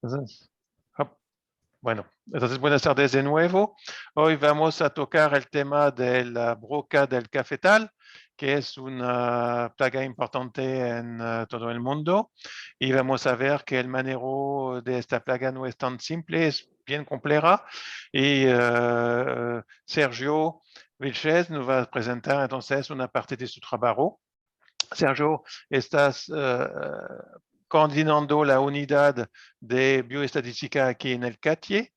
Entonces, bueno, entonces buenas tardes de nuevo. Hoy vamos a tocar el tema de la broca del cafetal, que es una plaga importante en todo el mundo. Y vamos a ver que el manejo de esta plaga no es tan simple, es bien compleja. Y Sergio Vilches nos va a presentar entonces una parte de su trabajo. Sergio, estás coordinando la unidad de bioestadística aquí en el CATIE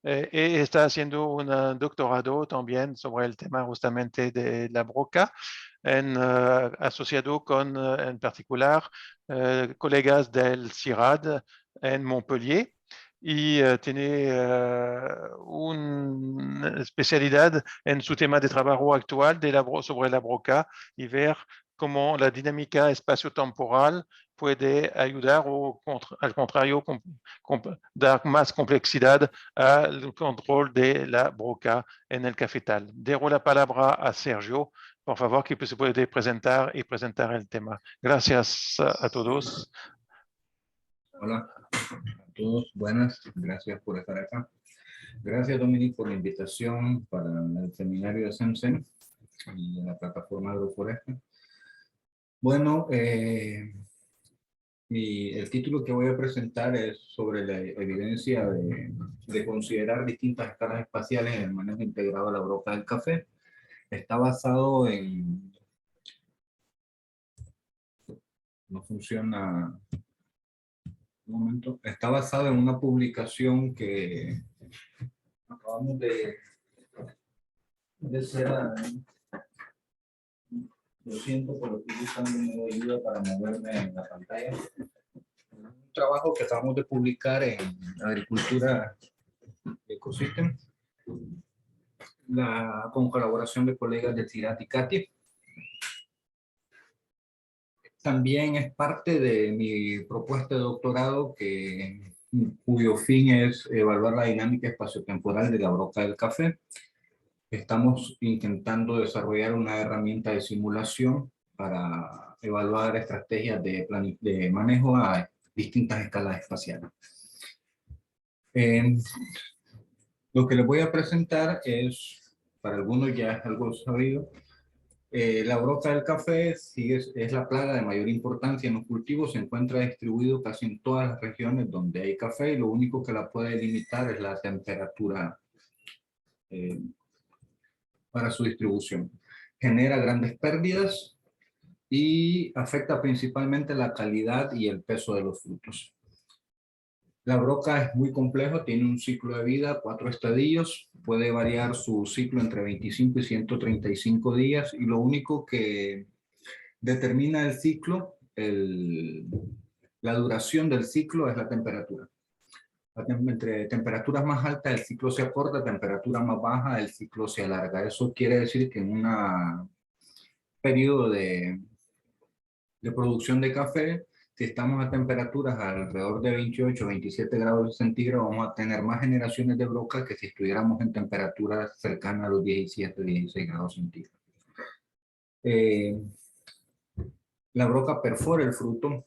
y está haciendo un doctorado también sobre el tema justamente de la broca, asociado con, en particular, colegas del CIRAD en Montpellier. Y tiene una especialidad en su tema de trabajo actual sobre la broca y ver cómo la dinámica espacio-temporal puede ayudar o, al contrario, dar más complejidad al control de la broca en el cafetal. Dejo la palabra a Sergio, por favor, que se puede presentar y presentar el tema. Gracias a todos. Hola a todos, buenas, gracias por estar acá. Gracias, Dominic, por la invitación para el seminario de SEMSEM y la plataforma Agroforesta. Bueno, el título que voy a presentar es sobre la evidencia de considerar distintas escalas espaciales en el manejo integrado de la broca del café. Está basado en... No funciona... Un momento. Está basado en una publicación que acabamos de hacer. Lo siento, pero estoy buscando un nuevo ayuda para moverme en la pantalla. Un trabajo que acabamos de publicar en Agricultura Ecosystem, con colaboración de colegas de CIRAD y CATIE. También es parte de mi propuesta de doctorado cuyo fin es evaluar la dinámica espaciotemporal de la broca del café. Estamos intentando desarrollar una herramienta de simulación para evaluar estrategias de manejo a distintas escalas espaciales. Lo que les voy a presentar es, para algunos ya es algo sabido, la broca del café es la plaga de mayor importancia en los cultivos, se encuentra distribuido casi en todas las regiones donde hay café y lo único que la puede limitar es la temperatura para su distribución. Genera grandes pérdidas y afecta principalmente la calidad y el peso de los frutos. La broca es muy complejo, tiene un ciclo de vida, 4 estadios, puede variar su ciclo entre 25 y 135 días y lo único que determina el ciclo, la duración del ciclo es la temperatura. Entre temperaturas más altas el ciclo se acorta, temperatura más baja el ciclo se alarga. Eso quiere decir que en un periodo de producción de café, si estamos a temperaturas alrededor de 28, 27 grados centígrados, vamos a tener más generaciones de broca que si estuviéramos en temperaturas cercanas a los 17, 16 grados centígrados. La broca perfora el fruto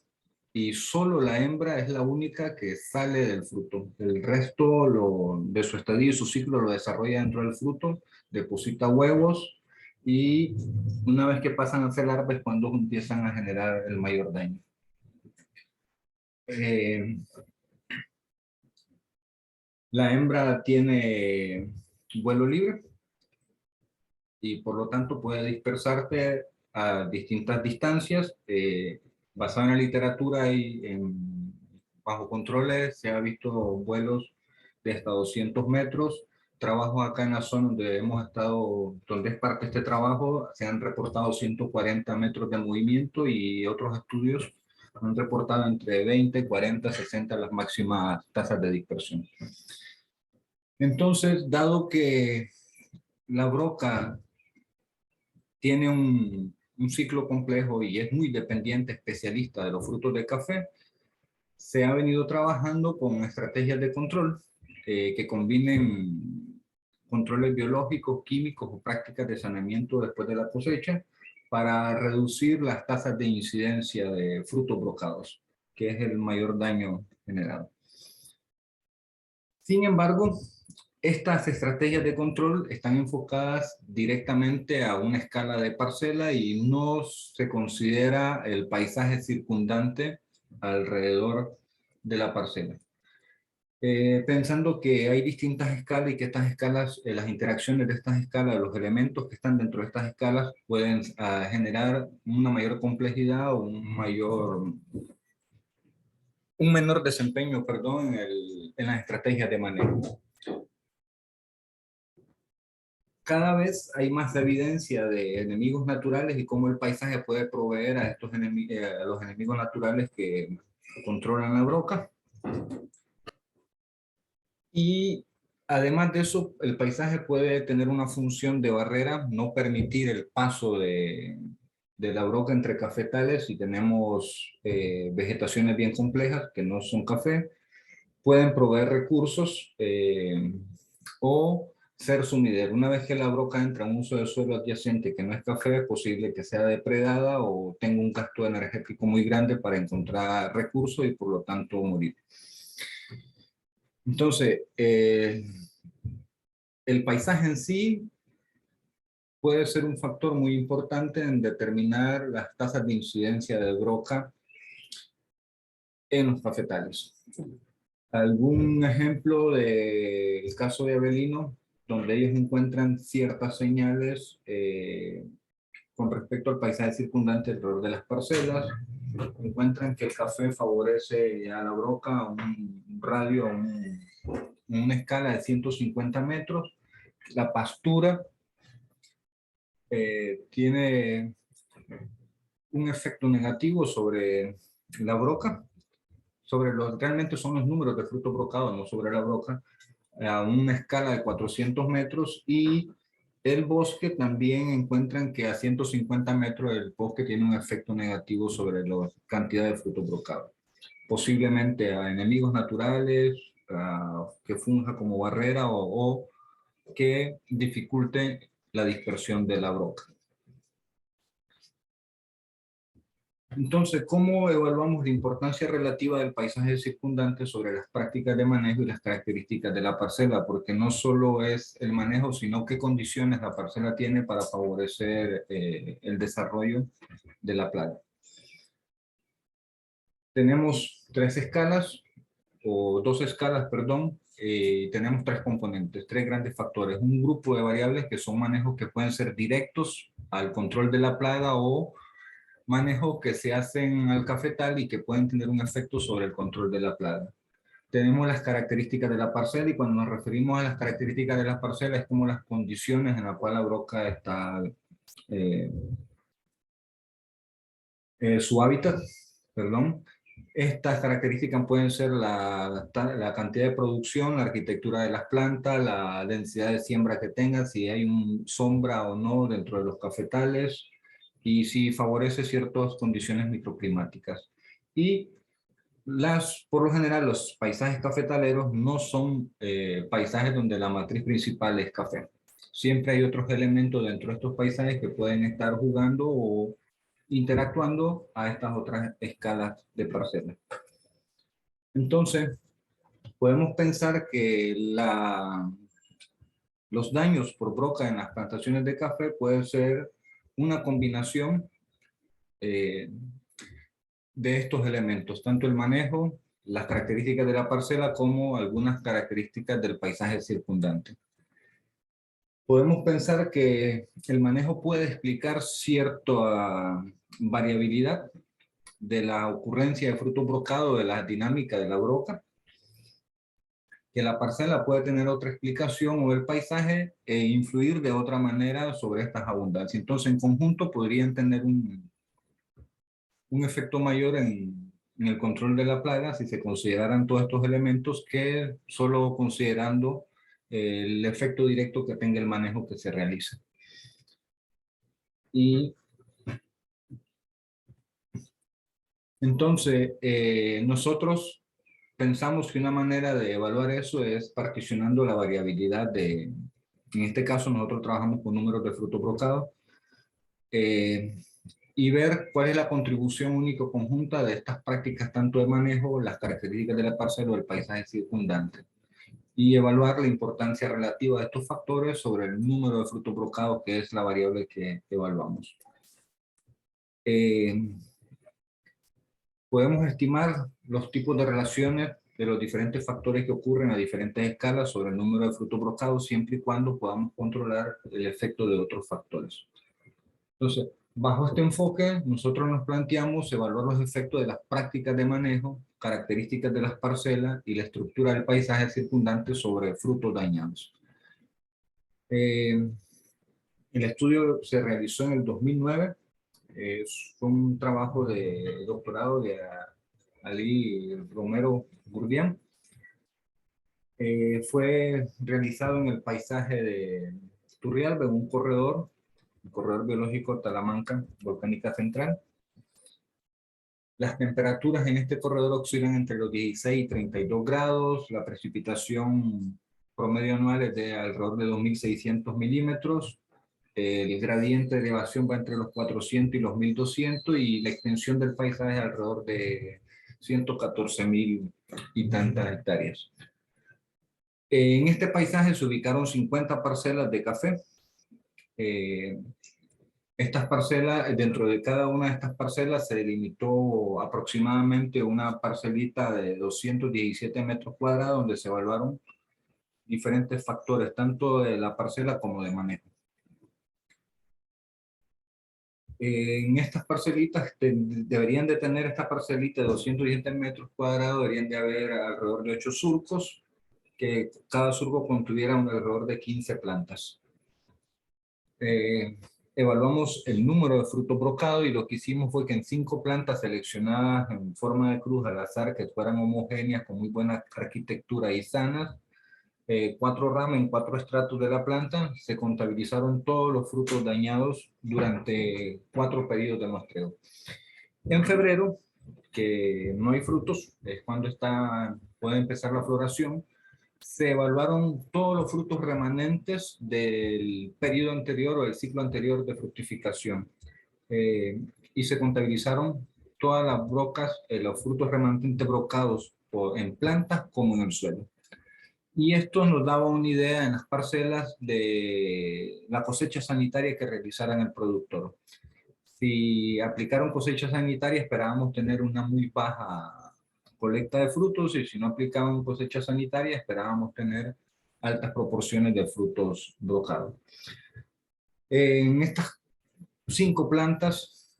y solo la hembra es la única que sale del fruto. El resto de su estadio y su ciclo lo desarrolla dentro del fruto, deposita huevos y una vez que pasan a ser larvas es cuando empiezan a generar el mayor daño. La hembra tiene vuelo libre y por lo tanto puede dispersarte a distintas distancias. Basado en la literatura y bajo controles se ha visto vuelos de hasta 200 metros. Trabajo acá en la zona donde hemos estado, donde es parte de este trabajo, se han reportado 140 metros de movimiento y otros estudios han reportado entre 20, 40, 60 las máximas tasas de dispersión. Entonces, dado que la broca tiene un ciclo complejo y es muy dependiente, especialista de los frutos de café, se ha venido trabajando con estrategias de control que combinen controles biológicos, químicos o prácticas de saneamiento después de la cosecha para reducir las tasas de incidencia de frutos brocados, que es el mayor daño generado. Sin embargo, estas estrategias de control están enfocadas directamente a una escala de parcela y no se considera el paisaje circundante alrededor de la parcela. Pensando que hay distintas escalas y que estas escalas, las interacciones de estas escalas, los elementos que están dentro de estas escalas pueden generar una mayor complejidad o un menor desempeño, perdón, en las estrategias de manejo. Cada vez hay más evidencia de enemigos naturales y cómo el paisaje puede proveer a a los enemigos naturales que controlan la broca. Y además de eso, el paisaje puede tener una función de barrera, no permitir el paso de la broca entre cafetales si tenemos vegetaciones bien complejas que no son café. Pueden proveer recursos o ser sumidero. Una vez que la broca entra en un uso de suelo adyacente que no es café, es posible que sea depredada o tenga un gasto energético muy grande para encontrar recursos y por lo tanto morir. Entonces, el paisaje en sí puede ser un factor muy importante en determinar las tasas de incidencia de broca en los cafetales. Algún ejemplo del caso de Avelino, donde ellos encuentran ciertas señales con respecto al paisaje circundante alrededor de las parcelas, encuentran que el café favorece a la broca a un radio, una escala de 150 metros. La pastura tiene un efecto negativo sobre la broca, realmente son los números de fruto brocado, no sobre la broca, a una escala de 400 metros, y el bosque también encuentran que a 150 metros el bosque tiene un efecto negativo sobre la cantidad de fruto brocado. Posiblemente a enemigos naturales, que funja como barrera o que dificulte la dispersión de la broca. Entonces, ¿cómo evaluamos la importancia relativa del paisaje circundante sobre las prácticas de manejo y las características de la parcela? Porque no solo es el manejo, sino qué condiciones la parcela tiene para favorecer el desarrollo de la plaga. Tenemos tres escalas, o dos escalas, perdón, tenemos tres componentes, tres grandes factores. Un grupo de variables que son manejos que pueden ser directos al control de la plaga o manejos que se hacen al cafetal y que pueden tener un efecto sobre el control de la plaga. Tenemos las características de la parcela, y cuando nos referimos a las características de la parcela es como las condiciones en las cuales la broca está, su hábitat, perdón. Estas características pueden ser la cantidad de producción, la arquitectura de las plantas, la densidad de siembra que tenga, si hay sombra o no dentro de los cafetales, y si favorece ciertas condiciones microclimáticas. Y por lo general, los paisajes cafetaleros no son paisajes donde la matriz principal es café. Siempre hay otros elementos dentro de estos paisajes que pueden estar jugando o interactuando a estas otras escalas de parcela. Entonces, podemos pensar que los daños por broca en las plantaciones de café pueden ser una combinación de estos elementos, tanto el manejo, las características de la parcela, como algunas características del paisaje circundante. Podemos pensar que el manejo puede explicar cierta variabilidad de la ocurrencia de fruto brocado, de la dinámica de la broca, que la parcela puede tener otra explicación o el paisaje influir de otra manera sobre estas abundancias. Entonces, en conjunto podrían tener un efecto mayor en el control de la plaga si se consideraran todos estos elementos que solo considerando el efecto directo que tenga el manejo que se realiza. Y entonces, nosotros pensamos que una manera de evaluar eso es particionando la variabilidad en este caso nosotros trabajamos con números de fruto brocado, y ver cuál es la contribución única conjunta de estas prácticas, tanto de manejo, las características de la parcela o el paisaje circundante. y evaluar la importancia relativa de estos factores sobre el número de frutos brocados, que es la variable que evaluamos. Podemos estimar los tipos de relaciones de los diferentes factores que ocurren a diferentes escalas sobre el número de frutos brocados, siempre y cuando podamos controlar el efecto de otros factores. Entonces, bajo este enfoque, nosotros nos planteamos evaluar los efectos de las prácticas de manejo, características de las parcelas y la estructura del paisaje circundante sobre frutos dañados. El estudio se realizó en el 2009. Fue un trabajo de doctorado de Ali Romero Gurdian. Fue realizado en el paisaje de Turrialba, en un corredor, el corredor biológico Talamanca Volcánica Central. Las temperaturas en este corredor oscilan entre los 16 y 32 grados, la precipitación promedio anual es de alrededor de 2.600 milímetros, el gradiente de elevación va entre los 400 y los 1.200 y la extensión del paisaje es alrededor de 114.000 y tantas hectáreas. En este paisaje se ubicaron 50 parcelas de café. Estas parcelas, dentro de cada una de estas parcelas se delimitó aproximadamente una parcelita de 217 metros cuadrados donde se evaluaron diferentes factores, tanto de la parcela como de manejo. En estas parcelitas, deberían de tener esta parcelita de 217 metros cuadrados, deberían de haber alrededor de 8 surcos, que cada surco contuviera alrededor de 15 plantas. Evaluamos el número de frutos brocados y lo que hicimos fue que en 5 plantas seleccionadas en forma de cruz al azar, que fueran homogéneas, con muy buena arquitectura y sanas, 4 ramas en 4 estratos de la planta, se contabilizaron todos los frutos dañados durante 4 periodos de muestreo. En febrero, que no hay frutos, es cuando puede empezar la floración, se evaluaron todos los frutos remanentes del periodo anterior o del ciclo anterior de fructificación y se contabilizaron todas las brocas, los frutos remanentes brocados en plantas como en el suelo. Y esto nos daba una idea en las parcelas de la cosecha sanitaria que realizaran el productor. Si aplicaron cosecha sanitaria, esperábamos tener una muy baja colecta de frutos, y si no aplicaban cosecha sanitaria, esperábamos tener altas proporciones de frutos brocados. En estas 5 plantas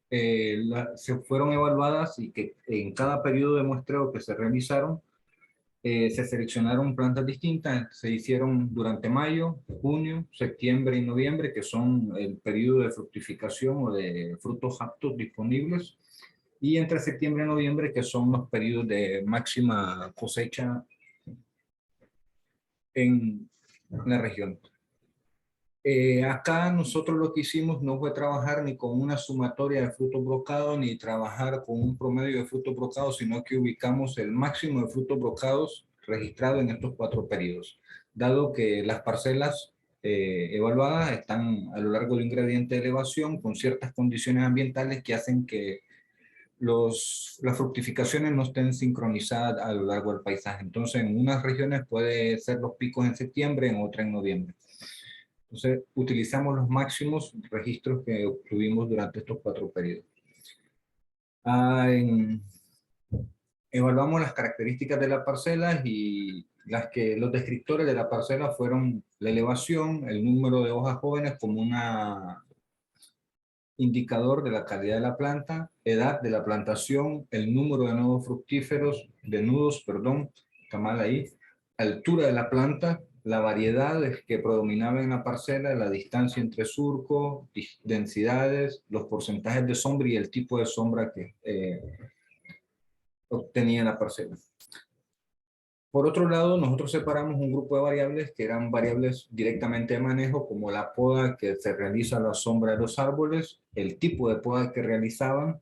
se fueron evaluadas y que en cada periodo de muestreo que se realizaron, se seleccionaron plantas distintas, se hicieron durante mayo, junio, septiembre y noviembre, que son el periodo de fructificación o de frutos aptos disponibles, y entre septiembre y noviembre, que son los periodos de máxima cosecha en la región. Acá nosotros lo que hicimos no fue trabajar ni con una sumatoria de frutos brocados, ni trabajar con un promedio de frutos brocados, sino que ubicamos el máximo de frutos brocados registrado en estos 4 periodos, dado que las parcelas evaluadas están a lo largo de un gradiente de elevación con ciertas condiciones ambientales que hacen que las fructificaciones no estén sincronizadas a lo largo del paisaje. Entonces, en unas regiones puede ser los picos en septiembre, en otras en noviembre. Entonces, utilizamos los máximos registros que obtuvimos durante estos 4 periodos. Evaluamos las características de la parcela y los descriptores de la parcela fueron la elevación, el número de hojas jóvenes como un indicador de la calidad de la planta, edad de la plantación, el número de nudos, está mal ahí, altura de la planta, la variedad que predominaba en la parcela, la distancia entre surcos, densidades, los porcentajes de sombra y el tipo de sombra que obtenía la parcela. Por otro lado, nosotros separamos un grupo de variables que eran variables directamente de manejo, como la poda que se realiza a la sombra de los árboles, el tipo de poda que realizaban,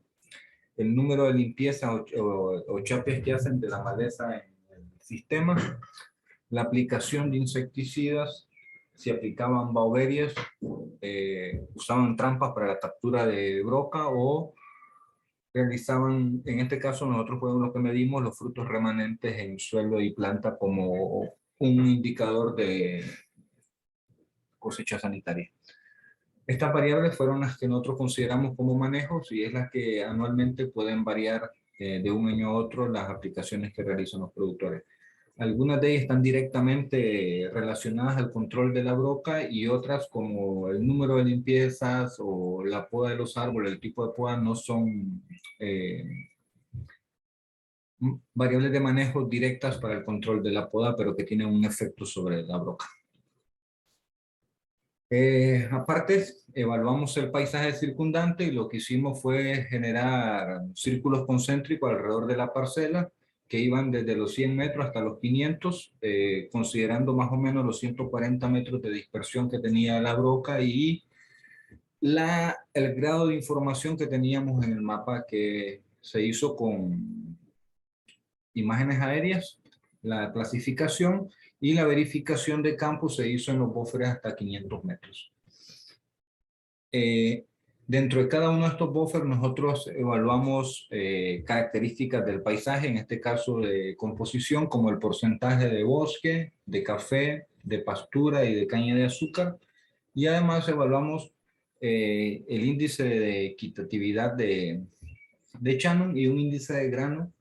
el número de limpieza o chapes que hacen de la maleza en el sistema, la aplicación de insecticidas, si aplicaban bauberias, usaban trampas para la captura de broca o en este caso nosotros fuimos los que medimos los frutos remanentes en suelo y planta como un indicador de cosecha sanitaria. Estas variables fueron las que nosotros consideramos como manejos y es las que anualmente pueden variar de un año a otro las aplicaciones que realizan los productores. Algunas de ellas están directamente relacionadas al control de la broca y otras como el número de limpiezas o la poda de los árboles, el tipo de poda no son variables de manejo directas para el control de la poda, pero que tienen un efecto sobre la broca. Aparte, evaluamos el paisaje circundante y lo que hicimos fue generar círculos concéntricos alrededor de la parcela que iban desde los 100 metros hasta los 500, considerando más o menos los 140 metros de dispersión que tenía la broca y el grado de información que teníamos en el mapa que se hizo con imágenes aéreas, la clasificación y la verificación de campo se hizo en los buffers hasta 500 metros. Dentro de cada uno de estos buffers nosotros evaluamos características del paisaje, en este caso de composición, como el porcentaje de bosque, de café, de pastura y de caña de azúcar. Y además evaluamos el índice de equitatividad de Shannon y un índice de grano.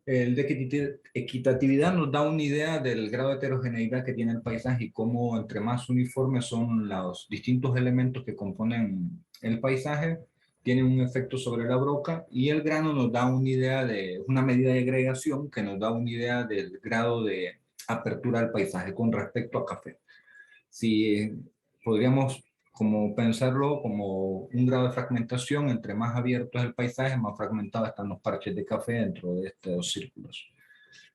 El de equitatividad nos da una idea del grado de heterogeneidad que tiene el paisaje y cómo entre más uniformes son los distintos elementos que componen el paisaje, tienen un efecto sobre la broca, y el grano nos da una idea de una medida de agregación que nos da una idea del grado de apertura del paisaje con respecto a café. Si podríamos como pensarlo como un grado de fragmentación, entre más abierto es el paisaje, más fragmentados están los parches de café dentro de estos círculos.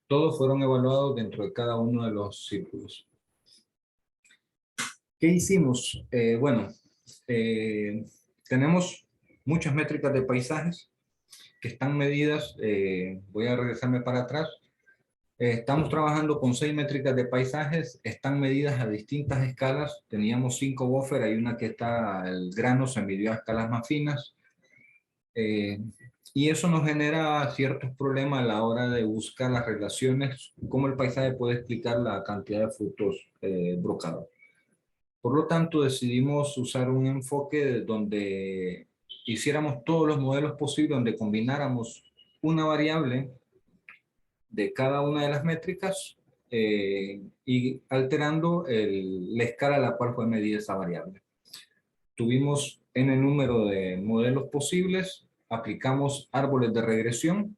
Todos fueron evaluados dentro de cada uno de los círculos. ¿Qué hicimos? Tenemos muchas métricas de paisajes que están medidas, voy a regresarme para atrás. Estamos trabajando con 6 métricas de paisajes, están medidas a distintas escalas. Teníamos 5 buffers, hay una que está, el grano se midió a escalas más finas. Y eso nos genera ciertos problemas a la hora de buscar las relaciones, cómo el paisaje puede explicar la cantidad de frutos brocados. Por lo tanto, decidimos usar un enfoque donde hiciéramos todos los modelos posibles, donde combináramos una variable de cada una de las métricas y alterando la escala a la cual fue medida esa variable. Tuvimos n número de modelos posibles, aplicamos árboles de regresión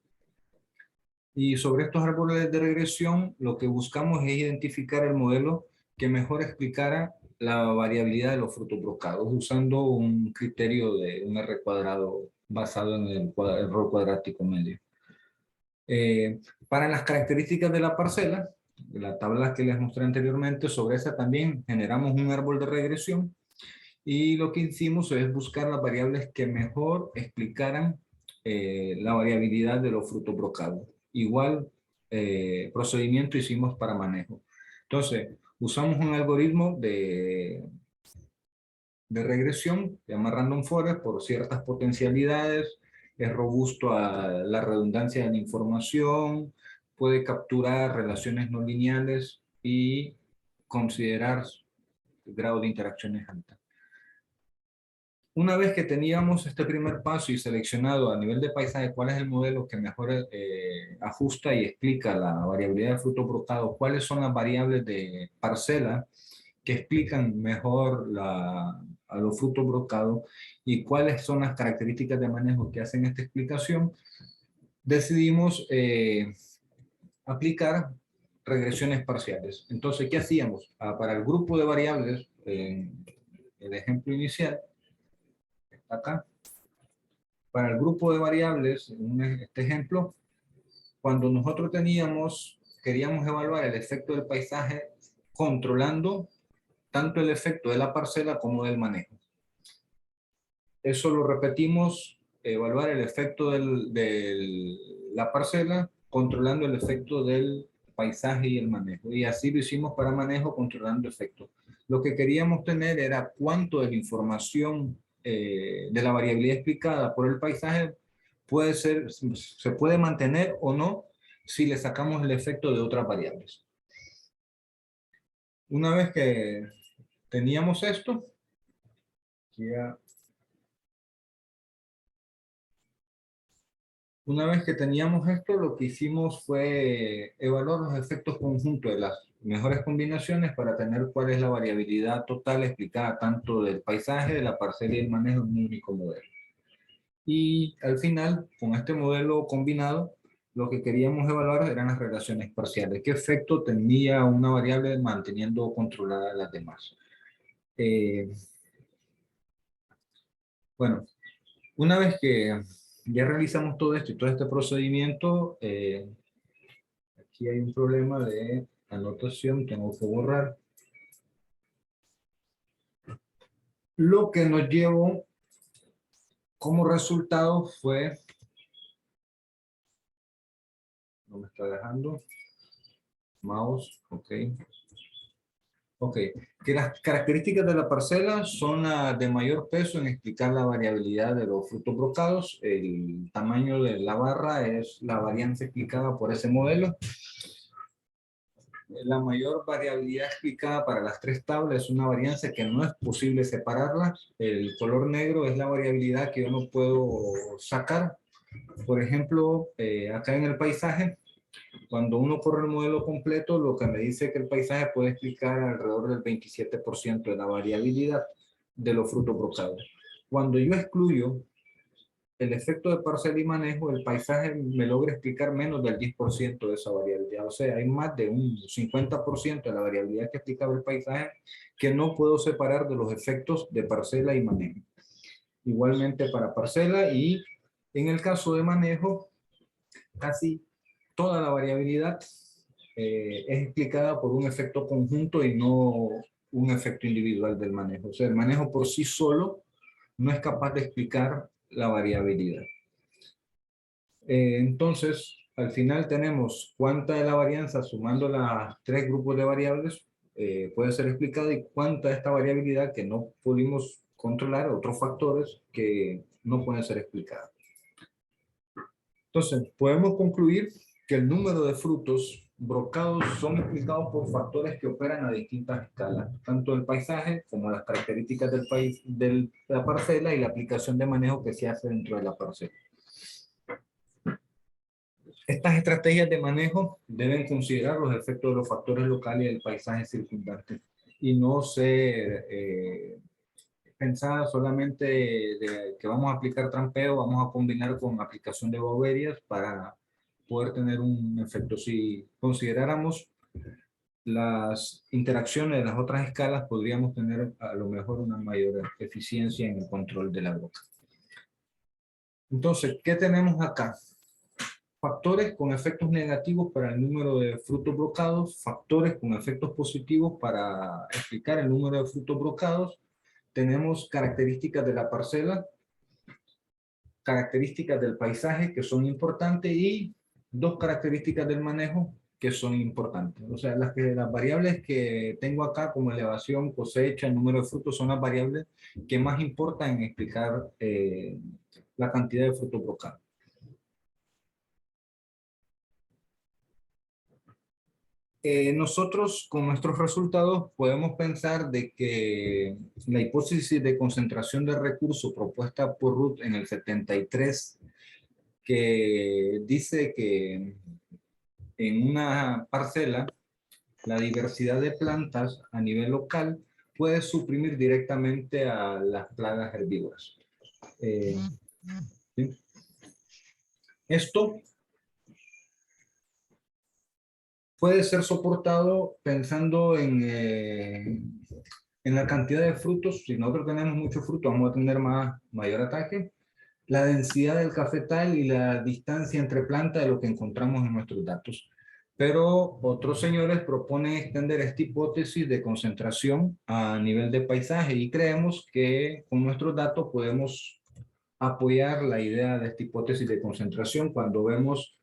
y sobre estos árboles de regresión lo que buscamos es identificar el modelo que mejor explicara la variabilidad de los frutos brocados usando un criterio de un R cuadrado basado en el error cuadrático medio. Para las características de la parcela, de la tabla que les mostré anteriormente, sobre esa también generamos un árbol de regresión y lo que hicimos es buscar las variables que mejor explicaran la variabilidad de los frutos brocados. Igual procedimiento hicimos para manejo. Entonces, usamos un algoritmo de regresión, se llama Random Forest, por ciertas potencialidades, es robusto a la redundancia de la información, puede capturar relaciones no lineales y considerar grado de interacciones altas. Una vez que teníamos este primer paso y seleccionado a nivel de paisaje cuál es el modelo que mejor ajusta y explica la variabilidad de frutos brotados, cuáles son las variables de parcela que explican mejor a los frutos brocados y cuáles son las características de manejo que hacen esta explicación, decidimos aplicar regresiones parciales. Entonces, ¿qué hacíamos? Para el grupo de variables, el ejemplo inicial, acá, para el grupo de variables, en este ejemplo, cuando nosotros queríamos evaluar el efecto del paisaje controlando tanto el efecto de la parcela como del manejo. Eso lo repetimos, evaluar el efecto de la parcela controlando el efecto del paisaje y el manejo. Y así lo hicimos para manejo controlando efectos. Lo que queríamos tener era cuánto de la información de la variabilidad explicada por el paisaje se puede mantener o no si le sacamos el efecto de otras variables. Una vez que teníamos esto, lo que hicimos fue evaluar los efectos conjuntos de las mejores combinaciones para tener cuál es la variabilidad total explicada tanto del paisaje, de la parcela y el manejo en un único modelo. Y al final, con este modelo combinado, lo que queríamos evaluar eran las relaciones parciales. ¿Qué efecto tenía una variable manteniendo controladas las demás? Bueno, una vez que ya realizamos todo esto y todo este procedimiento, aquí hay un problema de anotación, tengo que borrar. Lo que nos llevó como resultado fue, no me está dejando, mouse, ok. Ok, que las características de la parcela son las de mayor peso en explicar la variabilidad de los frutos brocados. El tamaño de la barra es la varianza explicada por ese modelo. La mayor variabilidad explicada para las tres tablas es una varianza que no es posible separarla. El color negro es la variabilidad que yo no puedo sacar. Por ejemplo, acá en el paisaje, cuando uno corre el modelo completo, lo que me dice que el paisaje puede explicar alrededor del 27% de la variabilidad de los frutos brocados. Cuando yo excluyo el efecto de parcela y manejo, el paisaje me logra explicar menos del 10% de esa variabilidad. O sea, hay más de un 50% de la variabilidad que explicaba el paisaje que no puedo separar de los efectos de parcela y manejo. Igualmente para parcela, y en el caso de manejo, casi toda la variabilidad es explicada por un efecto conjunto y no un efecto individual del manejo. O sea, el manejo por sí solo no es capaz de explicar la variabilidad. Entonces, al final tenemos cuánta de la varianza sumando los tres grupos de variables puede ser explicada y cuánta de esta variabilidad que no pudimos controlar, otros factores que no pueden ser explicados. Entonces, podemos concluir que el número de frutos brocados son explicados por factores que operan a distintas escalas, tanto el paisaje como las características del país, de la parcela y la aplicación de manejo que se hace dentro de la parcela. Estas estrategias de manejo deben considerar los efectos de los factores locales y del paisaje circundante y no ser pensadas solamente de que vamos a aplicar trampeo, vamos a combinar con aplicación de boberias para poder tener un efecto. Si consideráramos las interacciones de las otras escalas, podríamos tener a lo mejor una mayor eficiencia en el control de la broca. Entonces, ¿qué tenemos acá? Factores con efectos negativos para el número de frutos brocados, factores con efectos positivos para explicar el número de frutos brocados. Tenemos características de la parcela, características del paisaje que son importantes y dos características del manejo que son importantes. O sea, las variables que tengo acá como elevación, cosecha, número de frutos son las variables que más importan en explicar la cantidad de frutos brocados. Nosotros con nuestros resultados podemos pensar de que la hipótesis de concentración de recursos propuesta por Ruth en el 73, que dice que en una parcela la diversidad de plantas a nivel local puede suprimir directamente a las plagas herbívoras. ¿Sí? Esto puede ser soportado pensando en la cantidad de frutos. Si nosotros tenemos mucho fruto, vamos a tener mayor ataque. La densidad del cafetal y la distancia entre plantas de lo que encontramos en nuestros datos. Pero otros señores proponen extender esta hipótesis de concentración a nivel de paisaje y creemos que con nuestros datos podemos apoyar la idea de esta hipótesis de concentración cuando vemos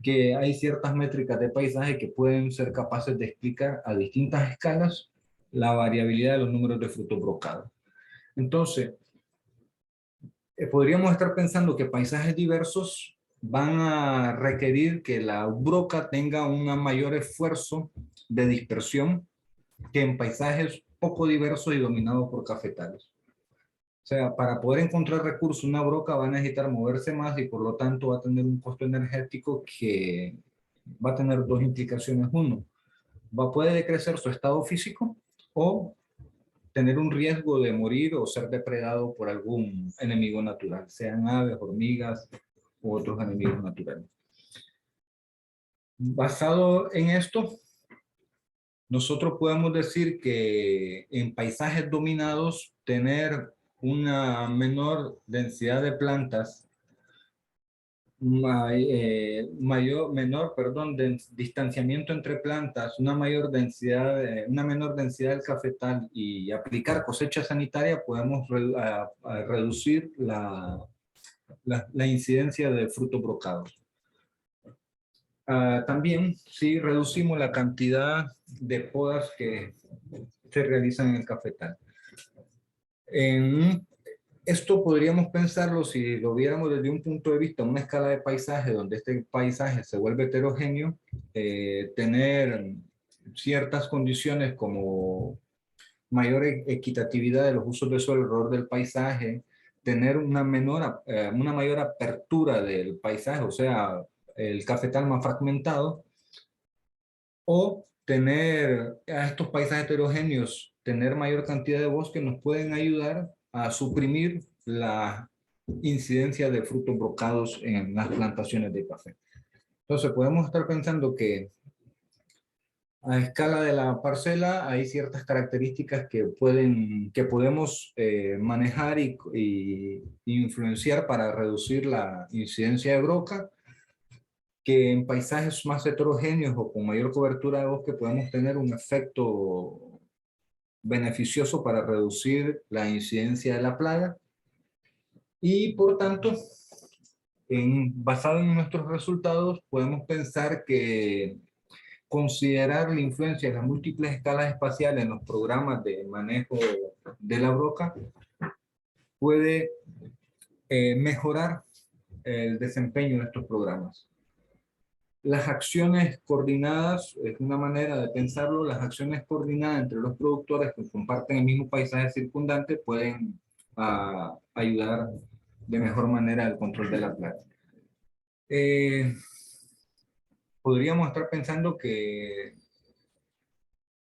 que hay ciertas métricas de paisaje que pueden ser capaces de explicar a distintas escalas la variabilidad de los números de frutos brocados. Entonces, podríamos estar pensando que paisajes diversos van a requerir que la broca tenga un mayor esfuerzo de dispersión que en paisajes poco diversos y dominados por cafetales. O sea, para poder encontrar recursos, una broca va a necesitar moverse más y por lo tanto va a tener un costo energético que va a tener dos implicaciones. Uno, puede decrecer su estado físico o tener un riesgo de morir o ser depredado por algún enemigo natural, sean aves, hormigas u otros enemigos naturales. Basado en esto, nosotros podemos decir que en paisajes dominados, tener una menor densidad de plantas, distanciamiento entre plantas, una menor densidad del cafetal y aplicar cosecha sanitaria, podemos reducir la incidencia de frutos brocados. También, si reducimos la cantidad de podas que se realizan en el cafetal. Esto podríamos pensarlo si lo viéramos desde un punto de vista, una escala de paisaje, donde este paisaje se vuelve heterogéneo, tener ciertas condiciones como mayor equitatividad de los usos de suelo alrededor del paisaje, tener una mayor apertura del paisaje, o sea, el cafetal más fragmentado, o tener a estos paisajes heterogéneos, tener mayor cantidad de bosque, nos pueden ayudar a suprimir la incidencia de frutos brocados en las plantaciones de café. Entonces podemos estar pensando que a escala de la parcela hay ciertas características que podemos manejar y influenciar para reducir la incidencia de broca, que en paisajes más heterogéneos o con mayor cobertura de bosque podemos tener un efecto beneficioso para reducir la incidencia de la plaga y por tanto, basado en nuestros resultados, podemos pensar que considerar la influencia de las múltiples escalas espaciales en los programas de manejo de la broca puede mejorar el desempeño de estos programas. Las acciones coordinadas, es una manera de pensarlo, las acciones coordinadas entre los productores que comparten el mismo paisaje circundante pueden ayudar de mejor manera al control de la plaga. Podríamos estar pensando que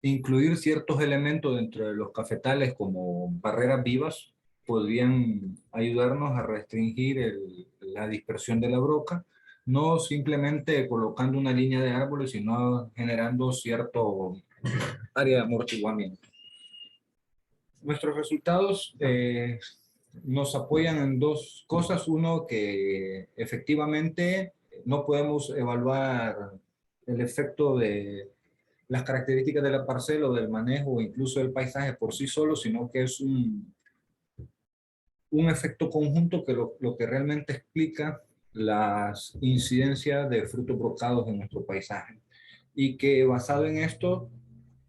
incluir ciertos elementos dentro de los cafetales como barreras vivas podrían ayudarnos a restringir la dispersión de la broca, no simplemente colocando una línea de árboles, sino generando cierto área de amortiguamiento. Nuestros resultados nos apoyan en dos cosas. Uno, que efectivamente no podemos evaluar el efecto de las características de la parcela o del manejo o incluso del paisaje por sí solo, sino que es un efecto conjunto que lo que realmente explica las incidencias de frutos brocados en nuestro paisaje. Y que basado en esto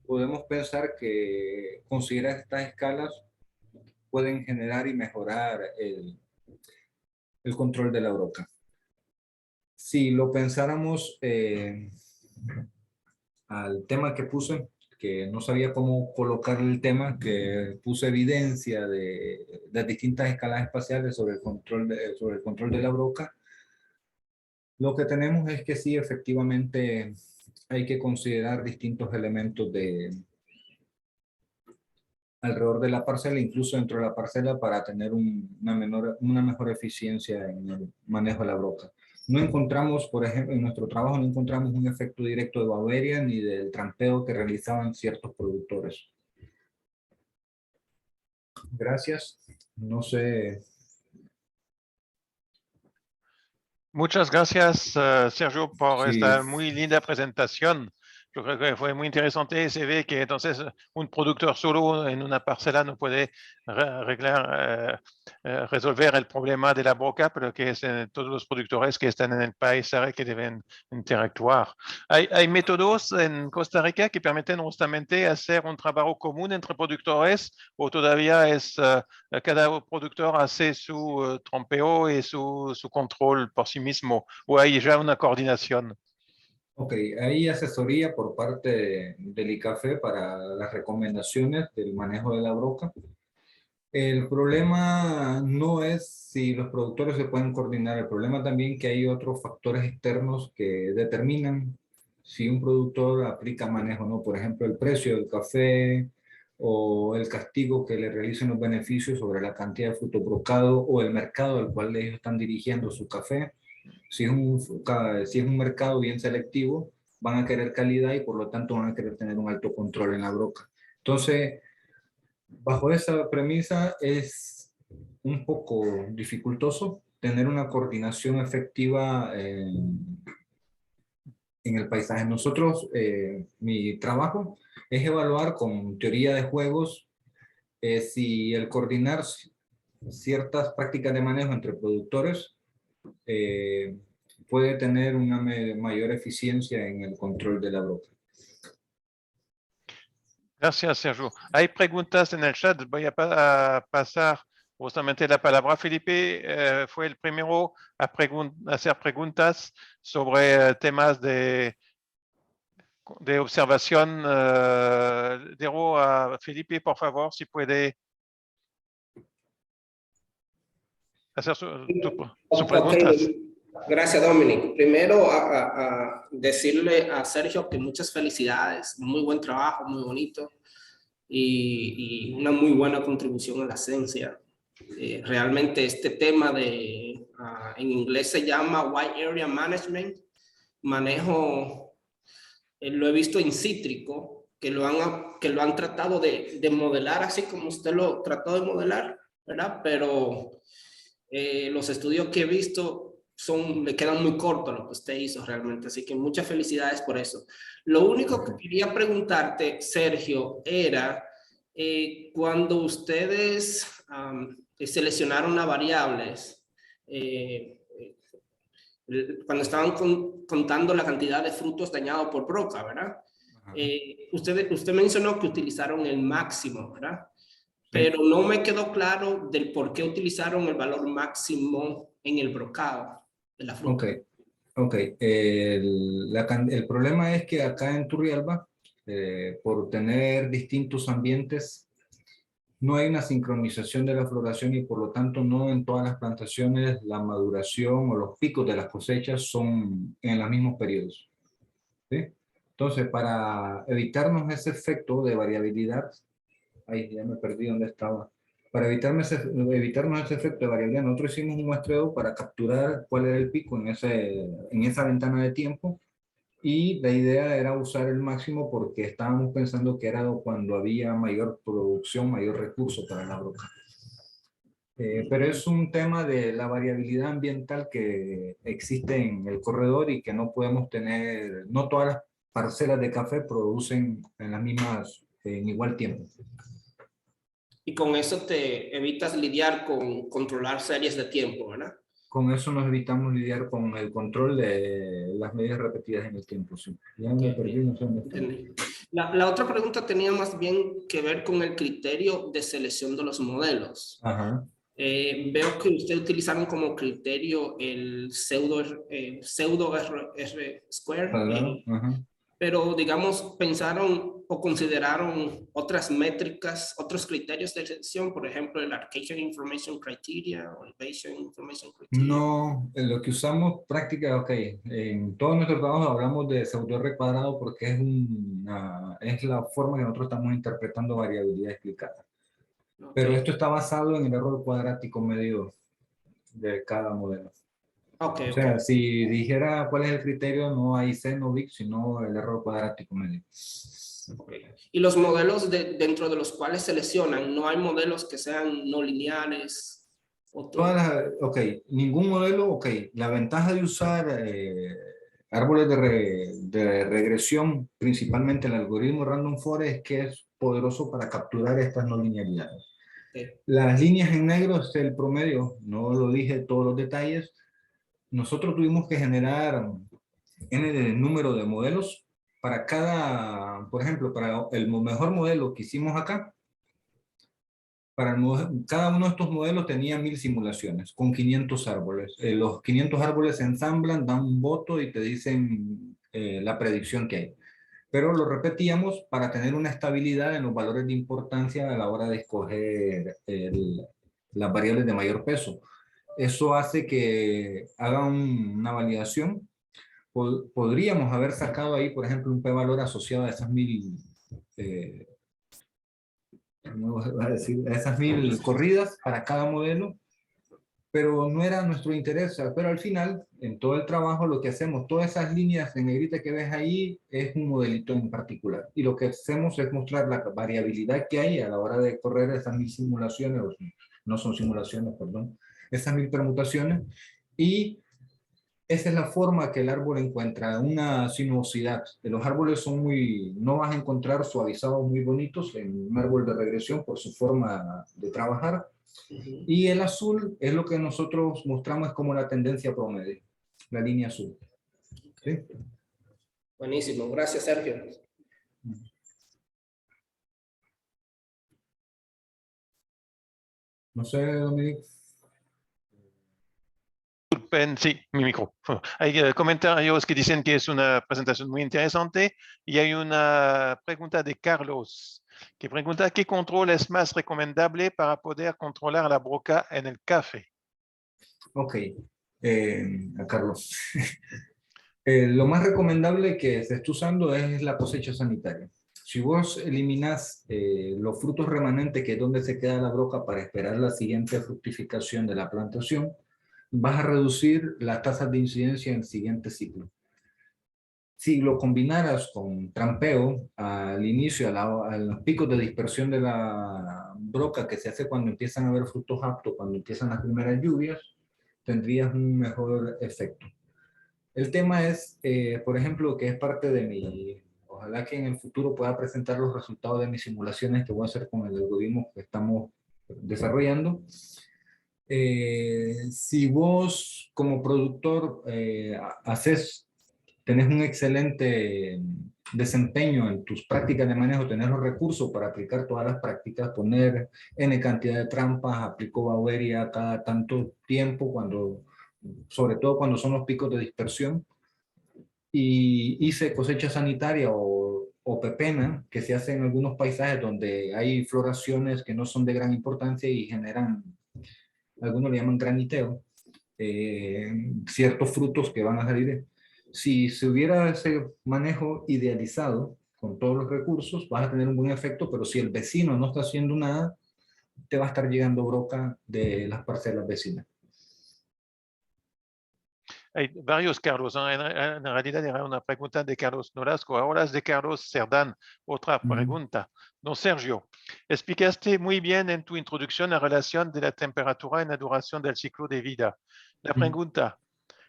podemos pensar que considerar estas escalas pueden generar y mejorar el control de la broca. Si lo pensáramos al tema que puse, que no sabía cómo colocar el tema, que puse evidencia de las distintas escalas espaciales sobre el control de la broca, lo que tenemos es que sí, efectivamente hay que considerar distintos elementos alrededor de la parcela, incluso dentro de la parcela, para tener una mejor eficiencia en el manejo de la broca. No encontramos, por ejemplo, en nuestro trabajo no encontramos un efecto directo de Bavaria ni del trampeo que realizaban ciertos productores. Gracias. No sé. Muchas gracias, Sergio, por Sí. esta muy linda presentación. Yo creo que fue muy interesante. Se ve que entonces un productor solo en una parcela no puede resolver el problema de la broca, pero que es todos los productores que están en el país que deben interactuar. Hay métodos en Costa Rica que permiten justamente hacer un trabajo común entre productores, o todavía es cada productor hace su trompeo y su control por sí mismo, o hay ya una coordinación? Ok, hay asesoría por parte del ICAFE para las recomendaciones del manejo de la broca. El problema no es si los productores se pueden coordinar, el problema también que hay otros factores externos que determinan si un productor aplica manejo o no. Por ejemplo, el precio del café o el castigo que le realicen los beneficios sobre la cantidad de fruto brocado o el mercado al cual ellos están dirigiendo su café. Si es un mercado bien selectivo, van a querer calidad y por lo tanto van a querer tener un alto control en la broca. Entonces, bajo esa premisa es un poco dificultoso tener una coordinación efectiva en el paisaje. Nosotros, mi trabajo es evaluar con teoría de juegos si el coordinar ciertas prácticas de manejo entre productores eh, puede tener una mayor eficiencia en el control de la broca. Gracias, Sergio. Hay preguntas en el chat. Voy a pasar justamente la palabra. Felipe fue el primero a hacer preguntas sobre temas de observación. Dejo a Felipe, por favor, si puede hacer su preguntas. Gracias, Dominic. Primero, a decirle a Sergio que muchas felicidades, muy buen trabajo, muy bonito y una muy buena contribución a la ciencia. Realmente este tema en inglés se llama Wide Area Management, manejo, lo he visto en cítrico, que lo han tratado de modelar así como usted lo trató de modelar, ¿verdad? Pero los estudios que he visto le quedan muy cortos lo que usted hizo realmente, así que muchas felicidades por eso. Lo único que quería preguntarte, Sergio, era cuando ustedes seleccionaron las variables, cuando estaban contando la cantidad de frutos dañados por broca, ¿verdad? Usted mencionó que utilizaron el máximo, ¿verdad? Pero no me quedó claro del por qué utilizaron el valor máximo en el brocado de la fruta. Ok. El problema es que acá en Turrialba, por tener distintos ambientes, no hay una sincronización de la floración y por lo tanto no en todas las plantaciones la maduración o los picos de las cosechas son en los mismos periodos. ¿Sí? Entonces, para evitarnos ese efecto de variabilidad, ahí ya me perdí dónde estaba. Para evitarnos ese efecto de variabilidad, nosotros hicimos un muestreo para capturar cuál era el pico en esa ventana de tiempo y la idea era usar el máximo porque estábamos pensando que era cuando había mayor producción, mayor recurso para la broca. Pero es un tema de la variabilidad ambiental que existe en el corredor y que no podemos tener, no todas las parcelas de café producen en las mismas, en igual tiempo. Y con eso te evitas lidiar con controlar series de tiempo, ¿verdad? Con eso nos evitamos lidiar con el control de las medidas repetidas en el tiempo. Sí. Ya me perdí, no sé dónde está. La otra pregunta tenía más bien que ver con el criterio de selección de los modelos. Ajá. Veo que ustedes utilizaron como criterio el pseudo R square, Ajá. pero digamos pensaron o consideraron otras métricas, otros criterios de selección, por ejemplo el Arcadian Information Criteria o el Bayesian Information Criteria. No, en lo que usamos práctica, ok, en todo nuestro trabajo hablamos de pseudo R cuadrado porque es la forma que nosotros estamos interpretando variabilidad explicada. Okay. Pero esto está basado en el error cuadrático medio de cada modelo. Okay, o sea, si dijera cuál es el criterio, no hay C, no BIC, sino el error cuadrático medio. Okay. Y los modelos dentro de los cuales seleccionan, ¿no hay modelos que sean no lineales? Ok, ningún modelo, ok. La ventaja de usar árboles de regresión, principalmente el algoritmo Random Forest, es que es poderoso para capturar estas no linealidades. Okay. Las líneas en negro es el promedio, no lo dije todos los detalles. Nosotros tuvimos que generar n número de modelos para cada, por ejemplo, para el mejor modelo que hicimos acá. Cada uno de estos modelos tenía 1000 simulaciones con 500 árboles. Los 500 árboles se ensamblan, dan un voto y te dicen la predicción que hay. Pero lo repetíamos para tener una estabilidad en los valores de importancia a la hora de escoger las variables de mayor peso. Eso hace que haga una validación. Podríamos haber sacado ahí, por ejemplo, un p-valor asociado a esas 1000 a esas 1000 corridas para cada modelo, pero no era nuestro interés. Pero al final, en todo el trabajo, lo que hacemos, todas esas líneas en negrita que ves ahí, es un modelito en particular. Y lo que hacemos es mostrar la variabilidad que hay a la hora de correr esas 1000 simulaciones, no son simulaciones, perdón, esas 1000 permutaciones, y esa es la forma que el árbol encuentra, una sinuosidad. Los árboles son no vas a encontrar suavizados muy bonitos en un árbol de regresión por su forma de trabajar. Y el azul es lo que nosotros mostramos como la tendencia promedio, la línea azul. ¿Sí? Buenísimo, gracias Sergio. No sé, Dominic. Sí, mi micro. Hay comentarios que dicen que es una presentación muy interesante y hay una pregunta de Carlos que pregunta ¿qué control es más recomendable para poder controlar la broca en el café? Ok, a Carlos. Lo más recomendable que se está usando es la cosecha sanitaria. Si vos eliminas los frutos remanentes, que es donde se queda la broca para esperar la siguiente fructificación de la plantación, vas a reducir las tasas de incidencia en el siguiente ciclo. Si lo combinaras con trampeo al inicio, a los picos de dispersión de la broca que se hace cuando empiezan a haber frutos aptos, cuando empiezan las primeras lluvias, tendrías un mejor efecto. El tema es, por ejemplo, que es parte de ojalá que en el futuro pueda presentar los resultados de mis simulaciones que voy a hacer con el algoritmo que estamos desarrollando. Si vos como productor tenés un excelente desempeño en tus prácticas de manejo, tenés los recursos para aplicar todas las prácticas, poner N cantidad de trampas, aplicó Baueria cada tanto tiempo, sobre todo cuando son los picos de dispersión, y hice cosecha sanitaria o pepena, que se hace en algunos paisajes donde hay floraciones que no son de gran importancia y generan, algunos le llaman graniteo, ciertos frutos que van a salir. Si se hubiera ese manejo idealizado con todos los recursos, vas a tener un buen efecto, pero si el vecino no está haciendo nada, te va a estar llegando broca de las parcelas vecinas. Hay varios Carlos. En realidad era una pregunta de Carlos Nolasco. Ahora es de Carlos Cerdán. Otra pregunta. Don Sergio, explicaste muy bien en tu introducción la relación de la temperatura en la duración del ciclo de vida. La pregunta,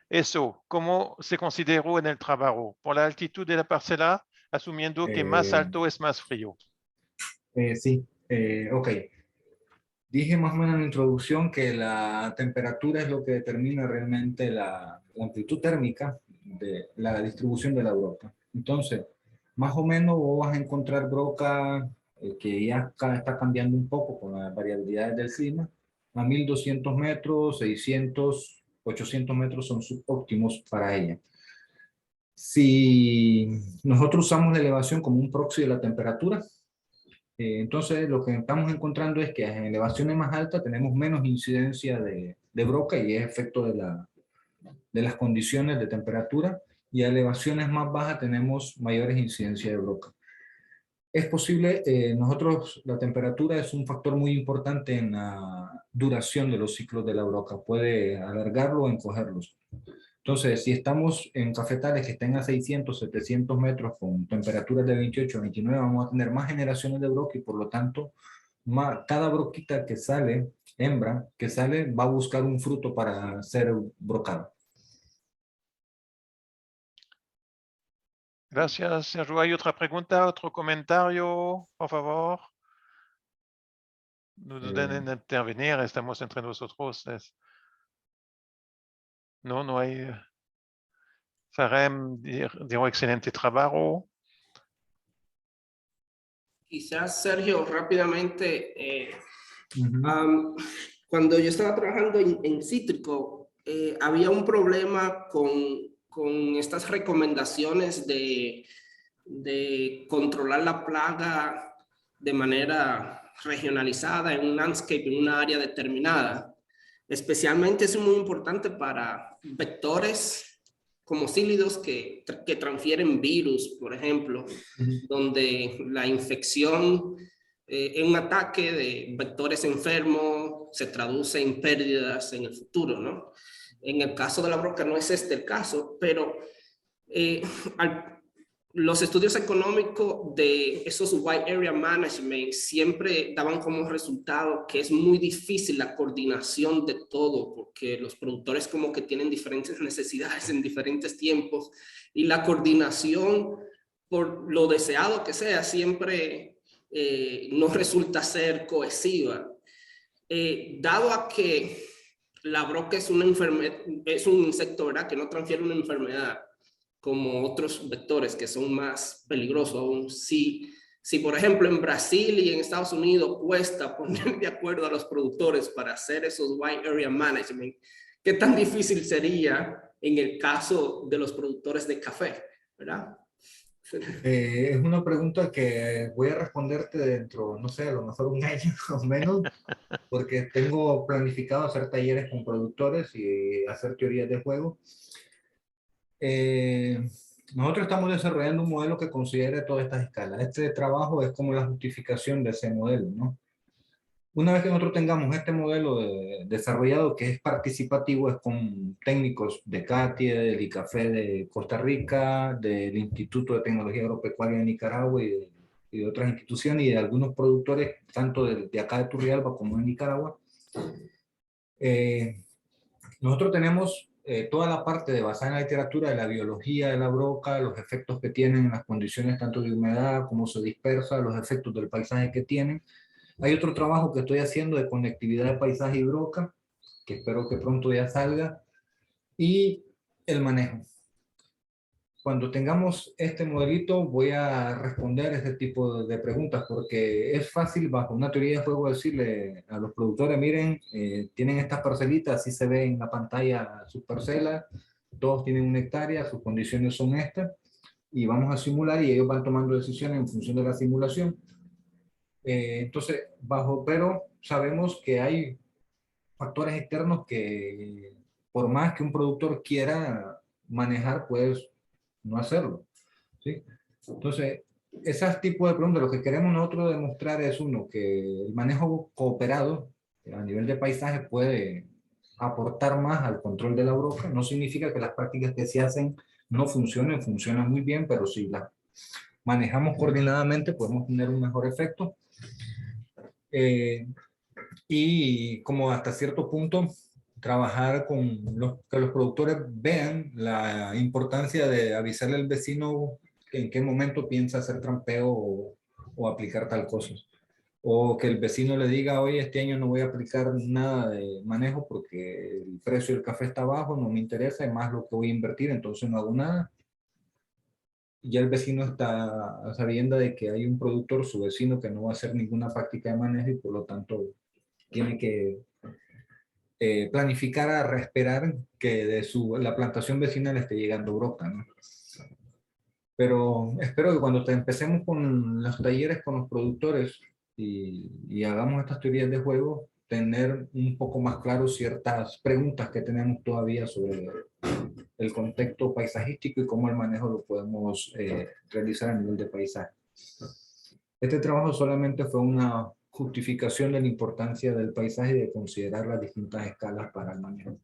¿eso cómo se consideró en el trabajo? ¿Por la altitud de la parcela, asumiendo que más alto es más frío? Sí, ok. Dije más o menos en la introducción que la temperatura es lo que determina realmente la amplitud térmica de la distribución de la broca. Entonces, más o menos vos vas a encontrar broca que ya está cambiando un poco con las variabilidades del clima. A 1200 metros, 600, 800 metros son subóptimos para ella. Si nosotros usamos la elevación como un proxy de la temperatura, entonces lo que estamos encontrando es que en elevaciones más altas tenemos menos incidencia de broca y es efecto de las condiciones de temperatura, y a elevaciones más bajas tenemos mayores incidencias de broca. Es posible, la temperatura es un factor muy importante en la duración de los ciclos de la broca, puede alargarlo o encogerlos. Entonces, si estamos en cafetales que estén a 600, 700 metros con temperaturas de 28, 29, vamos a tener más generaciones de broca y por lo tanto, cada broquita que sale, hembra, que sale, va a buscar un fruto para ser brocado. Gracias, Sergio. ¿Hay otra pregunta, otro comentario, por favor? No duden en intervenir, estamos entre nosotros. No hay. Farem, digo, excelente trabajo. Quizás, Sergio, rápidamente, cuando yo estaba trabajando en cítrico, había un problema con con estas recomendaciones de controlar la plaga de manera regionalizada en un landscape, en una área determinada. Especialmente es muy importante para vectores como cílidos que transfieren virus, por ejemplo, donde la infección en un ataque de vectores enfermos se traduce en pérdidas en el futuro, ¿no? En el caso de la broca no es este el caso, pero los estudios económicos de esos Wide Area Management siempre daban como resultado que es muy difícil la coordinación de todo, porque los productores como que tienen diferentes necesidades en diferentes tiempos y la coordinación, por lo deseado que sea, siempre no resulta ser cohesiva. Dado a que la broca es una enfermedad, es un insecto, ¿verdad?, que no transfiere una enfermedad como otros vectores que son más peligrosos aún. Si por ejemplo en Brasil y en Estados Unidos cuesta poner de acuerdo a los productores para hacer esos Wide Area Management, ¿qué tan difícil sería en el caso de los productores de café, verdad? Es una pregunta que voy a responderte dentro, no sé, a lo mejor un año o menos, porque tengo planificado hacer talleres con productores y hacer teorías de juego. Nosotros estamos desarrollando un modelo que considere todas estas escalas. Este trabajo es como la justificación de ese modelo, ¿no? Una vez que nosotros tengamos este modelo desarrollado, que es participativo, es con técnicos de CATIE, del ICAFE de Costa Rica, del Instituto de Tecnología Agropecuaria de Nicaragua y de otras instituciones y de algunos productores, tanto de acá de Turrialba como de Nicaragua. Nosotros tenemos toda la parte de basada en la literatura de la biología de la broca, los efectos que tienen en las condiciones tanto de humedad, cómo se dispersa, los efectos del paisaje que tienen. Hay otro trabajo que estoy haciendo de conectividad de paisaje y broca, que espero que pronto ya salga, y el manejo. Cuando tengamos este modelito voy a responder este tipo de preguntas, porque es fácil bajo una teoría de juego decirle a los productores, miren, tienen estas parcelitas, así se ve en la pantalla sus parcelas, todos tienen una hectárea, sus condiciones son estas, y vamos a simular y ellos van tomando decisiones en función de la simulación. Entonces, pero sabemos que hay factores externos que por más que un productor quiera manejar, pues no hacerlo, ¿sí? Entonces, esos tipos de preguntas, lo que queremos nosotros demostrar es uno, que el manejo cooperado a nivel de paisaje puede aportar más al control de la broca. No significa que las prácticas que se hacen no funcionen, funcionan muy bien, pero si las manejamos coordinadamente podemos tener un mejor efecto. Y como hasta cierto punto trabajar con que los productores vean la importancia de avisarle al vecino en qué momento piensa hacer trampeo o aplicar tal cosa. O que el vecino le diga, oye, este año no voy a aplicar nada de manejo porque el precio del café está bajo, no me interesa, es más lo que voy a invertir, entonces no hago nada. Y ya el vecino está sabiendo de que hay un productor, su vecino, que no va a hacer ninguna práctica de manejo y por lo tanto tiene que planificar a esperar que de la plantación vecinal esté llegando broca, ¿no? Pero espero que cuando empecemos con los talleres con los productores y hagamos estas teorías de juego, tener un poco más claro ciertas preguntas que tenemos todavía sobre el contexto paisajístico y cómo el manejo lo podemos realizar a nivel de paisaje. Este trabajo solamente fue una justificación de la importancia del paisaje y de considerar las distintas escalas para el manejo.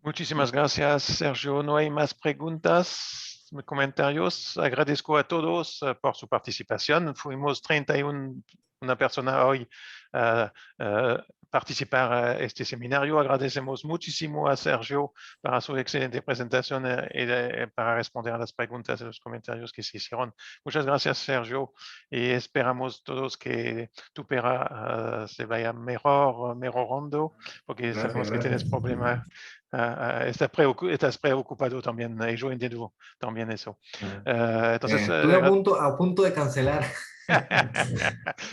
Muchísimas gracias, Sergio. No hay más preguntas, comentarios. Agradezco a todos por su participación. Fuimos 31 personas hoy a participar a este seminario. Agradecemos muchísimo a Sergio para su excelente presentación y para responder a las preguntas y los comentarios que se hicieron. Muchas gracias, Sergio, y esperamos todos que tu pera se vaya mejorando, porque sabemos que tienes problemas. Estás preocupado también, y yo entiendo también eso. Entonces, estuve a punto de cancelar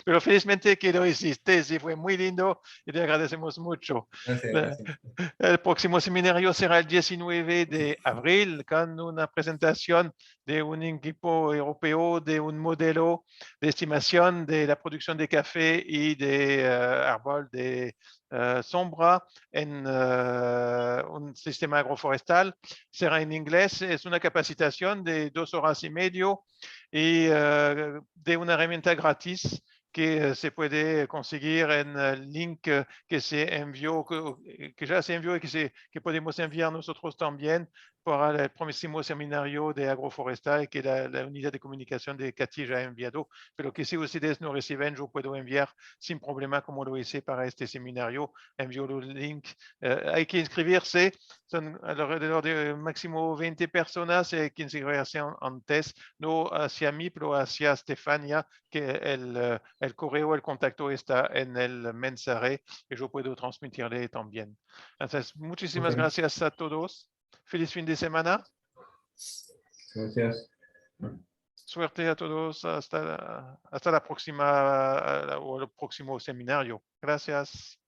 Pero felizmente que lo hiciste, sí, fue muy lindo y te agradecemos mucho. Gracias, gracias. El próximo seminario será el 19 de abril con una presentación de un equipo europeo de un modelo de estimación de la producción de café y de árbol de sombra en un sistema agroforestal. Será en inglés, es una capacitación de 2 horas y medio y de una herramienta gratis que se puede conseguir en el link que se envió, que ya se envió y que podemos enviar nosotros también para el próximo seminario de agroforestal que la unidad de comunicación de Katy ya ha enviado, pero que si ustedes no reciben, yo puedo enviar sin problema como lo hice para este seminario. Envío el link. Hay que inscribirse, son alrededor de máximo 20 personas que inscribirse antes, no hacia mí, pero hacia Stefania, que el correo, el contacto está en el mensaje y yo puedo transmitirle también. Entonces, muchísimas Ok. gracias a todos. Feliz fin de semana. Gracias. Suerte a todos. Hasta la próxima o el próximo seminario. Gracias.